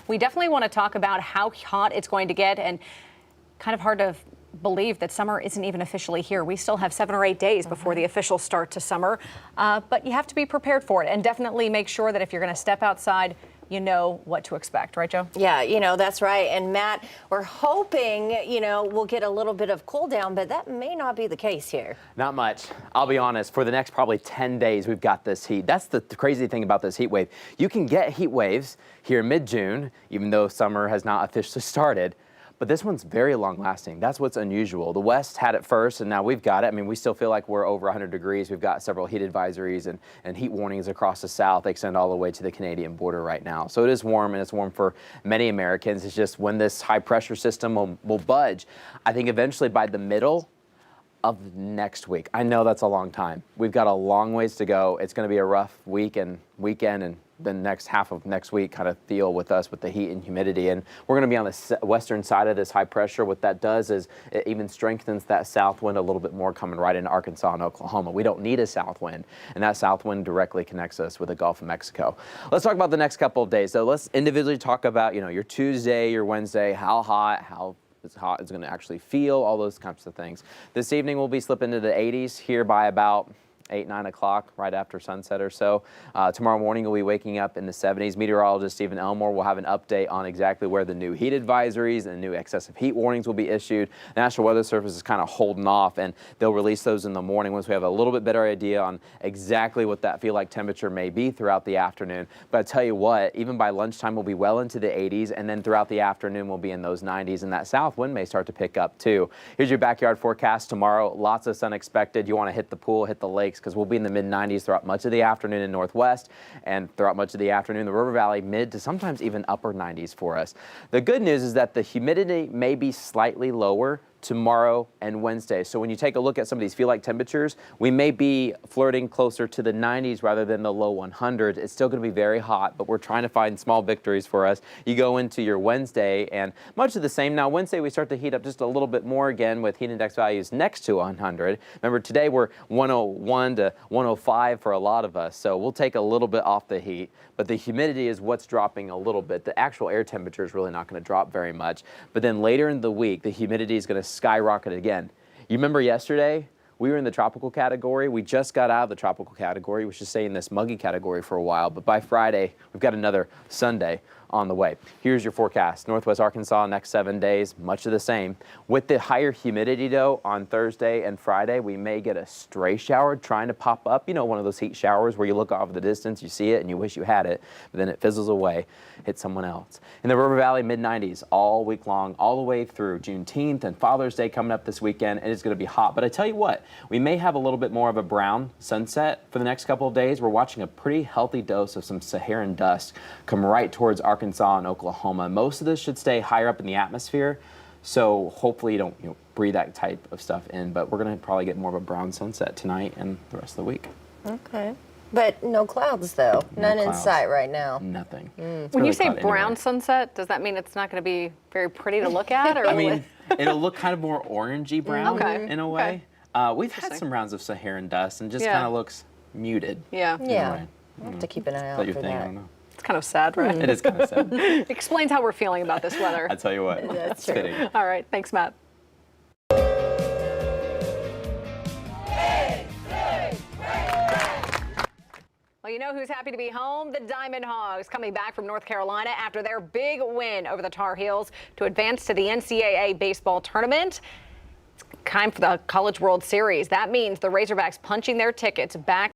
We definitely want to talk about how hot it's going to get, and kind of hard to believe that summer isn't even officially here. We still have 7 or 8 days before the official start to summer, but you have to be prepared for it, and definitely make sure that if you're going to step outside, you know what to expect, right, Joe? Yeah, that's right. And Matt, we're hoping, we'll get a little bit of cool down, but that may not be the case here. Not much. I'll be honest, for the next probably 10 days, we've got this heat. That's the crazy thing about this heat wave. You can get heat waves here mid-June, even though summer has not officially started. But this one's very long lasting. That's what's unusual. The West had it first, and now we've got it. I mean, we still feel like we're over 100 degrees. We've got several heat advisories and heat warnings across the South. They extend all the way to the Canadian border right now. So it is warm, and it's warm for many Americans. It's just when this high pressure system will budge, I think eventually by the middle of next week. I know that's a long time. We've got a long ways to go. It's going to be a rough week and weekend, and the next half of next week kind of feel with us with the heat and humidity. And we're going to be on the western side of this high pressure. What that does is it even strengthens that south wind a little bit more coming right into Arkansas and Oklahoma. We don't need a south wind, and that south wind directly connects us with the Gulf of Mexico. Let's talk about the next couple of days. So let's individually talk about, your Tuesday, your Wednesday, how hot it's going to actually feel, all those types of things. This evening we'll be slipping into the 80s here by about 8, 9 o'clock, right after sunset or so. Tomorrow morning we'll be waking up in the 70s. Meteorologist Stephen Elmore will have an update on exactly where the new heat advisories and new excessive heat warnings will be issued. The National Weather Service is kind of holding off, and they'll release those in the morning once we have a little bit better idea on exactly what that feel-like temperature may be throughout the afternoon. But I tell you what, even by lunchtime we'll be well into the 80s, and then throughout the afternoon we'll be in those 90s, and that south wind may start to pick up too. Here's your backyard forecast tomorrow. Lots of sun expected. You want to hit the pool, hit the lakes, because we'll be in the mid-90s throughout much of the afternoon in Northwest, and throughout much of the afternoon the River Valley mid to sometimes even upper 90s for us. The good news is that the humidity may be slightly lower tomorrow and Wednesday. So when you take a look at some of these feel-like temperatures, we may be flirting closer to the 90s rather than the low 100s. It's still going to be very hot, but we're trying to find small victories for us. You go into your Wednesday and much of the same. Now Wednesday we start to heat up just a little bit more again with heat index values next to 100. Remember, today we're 101 to 105 for a lot of us, so we'll take a little bit off the heat, but the humidity is what's dropping a little bit. The actual air temperature is really not going to drop very much, but then later in the week the humidity is going to skyrocket again. You remember yesterday we were in the tropical category. We just got out of the tropical category. We should stay in this muggy category for a while, but by Friday we've got another Sunday on the way. Here's your forecast. Northwest Arkansas next 7 days, much of the same. With the higher humidity though, on Thursday and Friday, we may get a stray shower trying to pop up. One of those heat showers where you look off the distance, you see it and you wish you had it, but then it fizzles away, hits someone else. In the River Valley, mid-90s all week long, all the way through Juneteenth and Father's Day coming up this weekend, and it's going to be hot. But I tell you what, we may have a little bit more of a brown sunset for the next couple of days. We're watching a pretty healthy dose of some Saharan dust come right towards Arkansas and Oklahoma. Most of this should stay higher up in the atmosphere, so hopefully you don't breathe that type of stuff in, but we're going to probably get more of a brown sunset tonight and the rest of the week. Okay. But no clouds, though. None in sight right now. Nothing. When you say brown sunset, does that mean it's not going to be very pretty to look at? Or I mean, it'll look kind of more orangey brown in a way. We've had some rounds of Saharan dust and just kind of looks muted. Yeah. Yeah. We'll have to keep an eye out for that. I don't know. It's kind of sad, right? It is kind of sad. Explains how we're feeling about this weather. I tell you what. That's true. Fitting. All right. Thanks, Matt. Well, you know who's happy to be home? The Diamond Hogs, coming back from North Carolina after their big win over the Tar Heels to advance to the NCAA baseball tournament. It's time for the College World Series. That means the Razorbacks punching their tickets back